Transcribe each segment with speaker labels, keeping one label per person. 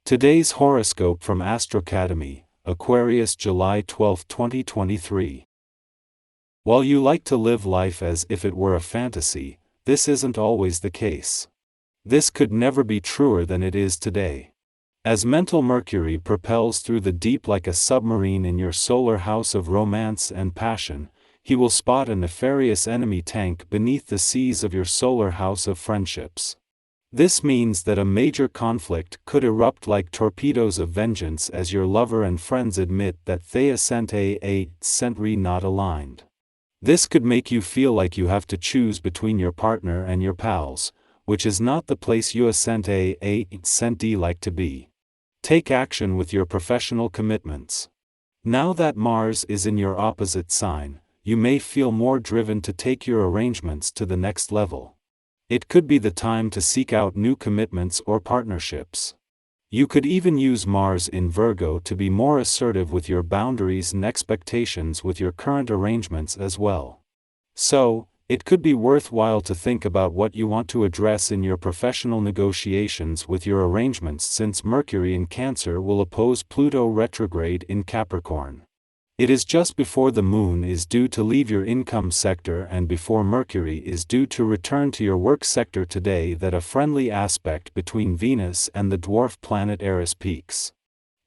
Speaker 1: Today's horoscope from Astrocademy, Aquarius July 12, 2023. While you like to live life as if it were a fantasy, this isn't always the case. This could never be truer than it is today. As mental Mercury propels through the deep like a submarine in your solar house of romance and passion, he will spot a nefarious enemy tank beneath the seas of your solar house of friendships. This means that a major conflict could erupt like torpedoes of vengeance as your lover and friends admit that they ascent a century not aligned. This could make you feel like you have to choose between your partner and your pals, which is not the place you ascent a centi like to be. Take action with your professional commitments. Now that Mars is in your opposite sign, you may feel more driven to take your arrangements to the next level. It could be the time to seek out new commitments or partnerships. You could even use Mars in Virgo to be more assertive with your boundaries and expectations with your current arrangements as well. So, it could be worthwhile to think about what you want to address in your professional negotiations with your arrangements, since Mercury in Cancer will oppose Pluto retrograde in Capricorn. It is just before the Moon is due to leave your income sector and before Mercury is due to return to your work sector today that a friendly aspect between Venus and the dwarf planet Eris peaks.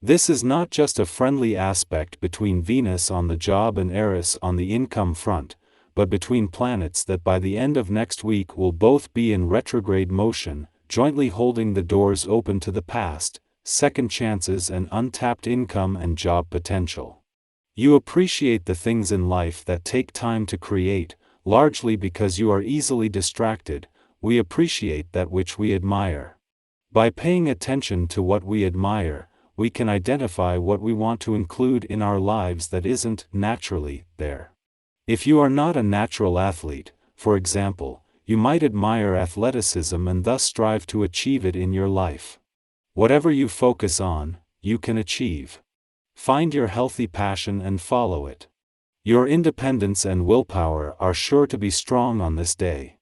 Speaker 1: This is not just a friendly aspect between Venus on the job and Eris on the income front, but between planets that by the end of next week will both be in retrograde motion, jointly holding the doors open to the past, second chances and untapped income and job potential. You appreciate the things in life that take time to create, largely because you are easily distracted. We appreciate that which we admire. By paying attention to what we admire, we can identify what we want to include in our lives that isn't naturally there. If you are not a natural athlete, for example, you might admire athleticism and thus strive to achieve it in your life. Whatever you focus on, you can achieve. Find your healthy passion and follow it. Your independence and willpower are sure to be strong on this day.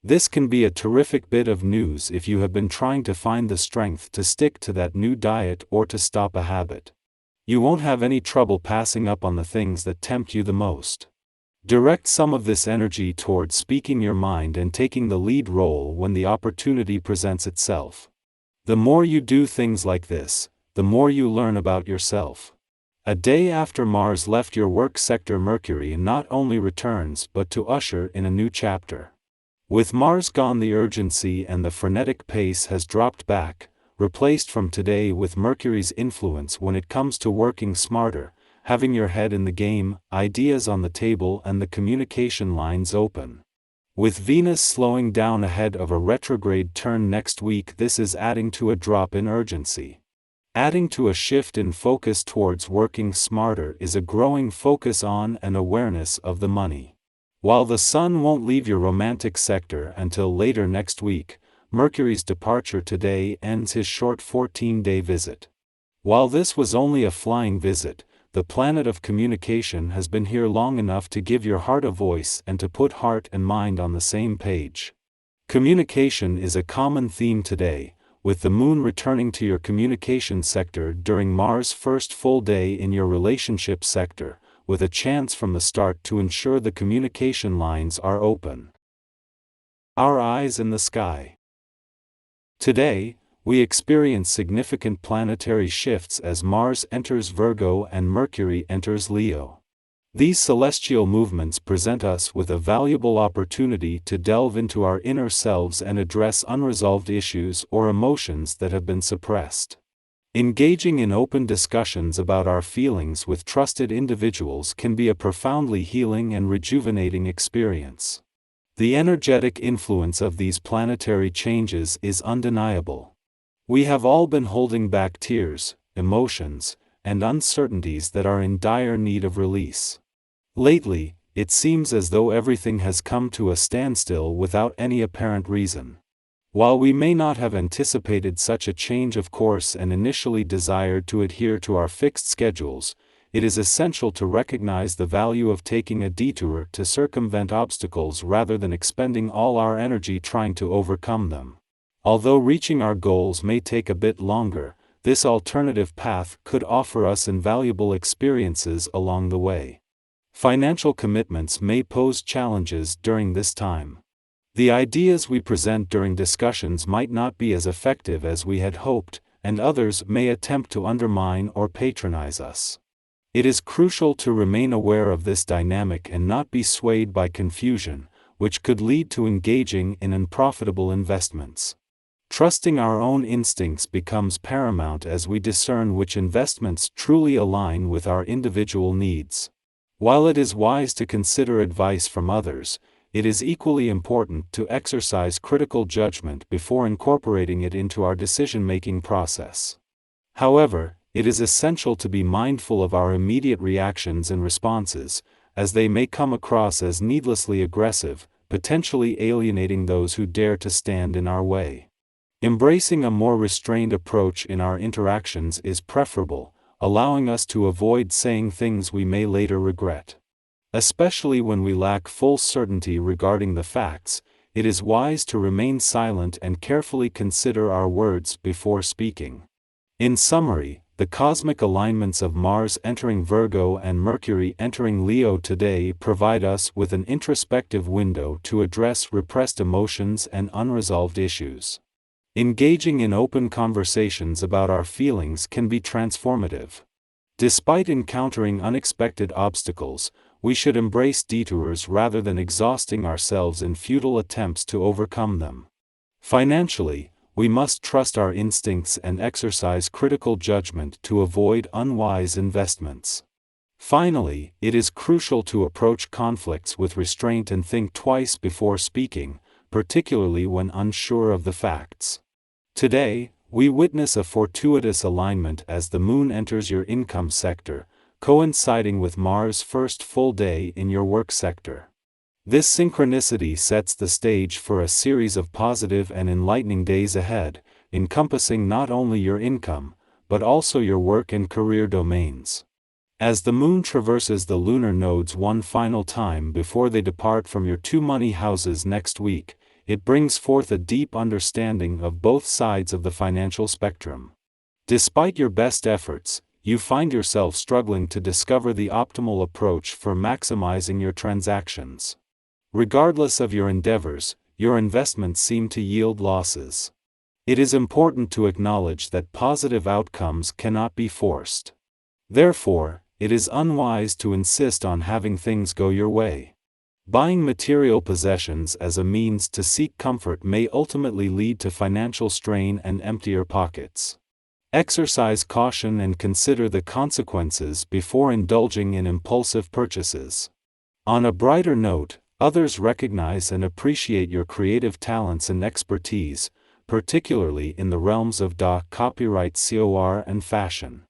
Speaker 1: This can be a terrific bit of news if you have been trying to find the strength to stick to that new diet or to stop a habit. You won't have any trouble passing up on the things that tempt you the most. Direct some of this energy towards speaking your mind and taking the lead role when the opportunity presents itself. The more you do things like this, the more you learn about yourself. A day after Mars left your work sector, Mercury not only returns but to usher in a new chapter. With Mars gone, the urgency and the frenetic pace has dropped back, replaced from today with Mercury's influence when it comes to working smarter, having your head in the game, ideas on the table and the communication lines open. With Venus slowing down ahead of a retrograde turn next week, this is adding to a drop in urgency. Adding to a shift in focus towards working smarter is a growing focus on and awareness of the money. While the Sun won't leave your romantic sector until later next week, Mercury's departure today ends his short 14-day visit. While this was only a flying visit, the planet of communication has been here long enough to give your heart a voice and to put heart and mind on the same page. Communication is a common theme today, with the Moon returning to your communication sector during Mars' first full day in your relationship sector, with a chance from the start to ensure the communication lines are open. Our eyes in the sky. Today, we experience significant planetary shifts as Mars enters Virgo and Mercury enters Leo. These celestial movements present us with a valuable opportunity to delve into our inner selves and address unresolved issues or emotions that have been suppressed. Engaging in open discussions about our feelings with trusted individuals can be a profoundly healing and rejuvenating experience. The energetic influence of these planetary changes is undeniable. We have all been holding back tears, emotions, and uncertainties that are in dire need of release. Lately, it seems as though everything has come to a standstill without any apparent reason. While we may not have anticipated such a change of course and initially desired to adhere to our fixed schedules, it is essential to recognize the value of taking a detour to circumvent obstacles rather than expending all our energy trying to overcome them. Although reaching our goals may take a bit longer, this alternative path could offer us invaluable experiences along the way. Financial commitments may pose challenges during this time. The ideas we present during discussions might not be as effective as we had hoped, and others may attempt to undermine or patronize us. It is crucial to remain aware of this dynamic and not be swayed by confusion, which could lead to engaging in unprofitable investments. Trusting our own instincts becomes paramount as we discern which investments truly align with our individual needs. While it is wise to consider advice from others, it is equally important to exercise critical judgment before incorporating it into our decision-making process. However, it is essential to be mindful of our immediate reactions and responses, as they may come across as needlessly aggressive, potentially alienating those who dare to stand in our way. Embracing a more restrained approach in our interactions is preferable, allowing us to avoid saying things we may later regret. Especially when we lack full certainty regarding the facts, it is wise to remain silent and carefully consider our words before speaking. In summary, the cosmic alignments of Mars entering Virgo and Mercury entering Leo today provide us with an introspective window to address repressed emotions and unresolved issues. Engaging in open conversations about our feelings can be transformative. Despite encountering unexpected obstacles, we should embrace detours rather than exhausting ourselves in futile attempts to overcome them. Financially, we must trust our instincts and exercise critical judgment to avoid unwise investments. Finally, it is crucial to approach conflicts with restraint and think twice before speaking, particularly when unsure of the facts. Today, we witness a fortuitous alignment as the moon enters your income sector, coinciding with Mars' first full day in your work sector. This synchronicity sets the stage for a series of positive and enlightening days ahead, encompassing not only your income, but also your work and career domains. As the moon traverses the lunar nodes one final time before they depart from your two money houses next week, it brings forth a deep understanding of both sides of the financial spectrum. Despite your best efforts, you find yourself struggling to discover the optimal approach for maximizing your transactions. Regardless of your endeavors, your investments seem to yield losses. It is important to acknowledge that positive outcomes cannot be forced. Therefore, it is unwise to insist on having things go your way. Buying material possessions as a means to seek comfort may ultimately lead to financial strain and emptier pockets. Exercise caution and consider the consequences before indulging in impulsive purchases. On a brighter note, others recognize and appreciate your creative talents and expertise, particularly in the realms of copyright, COR, and fashion.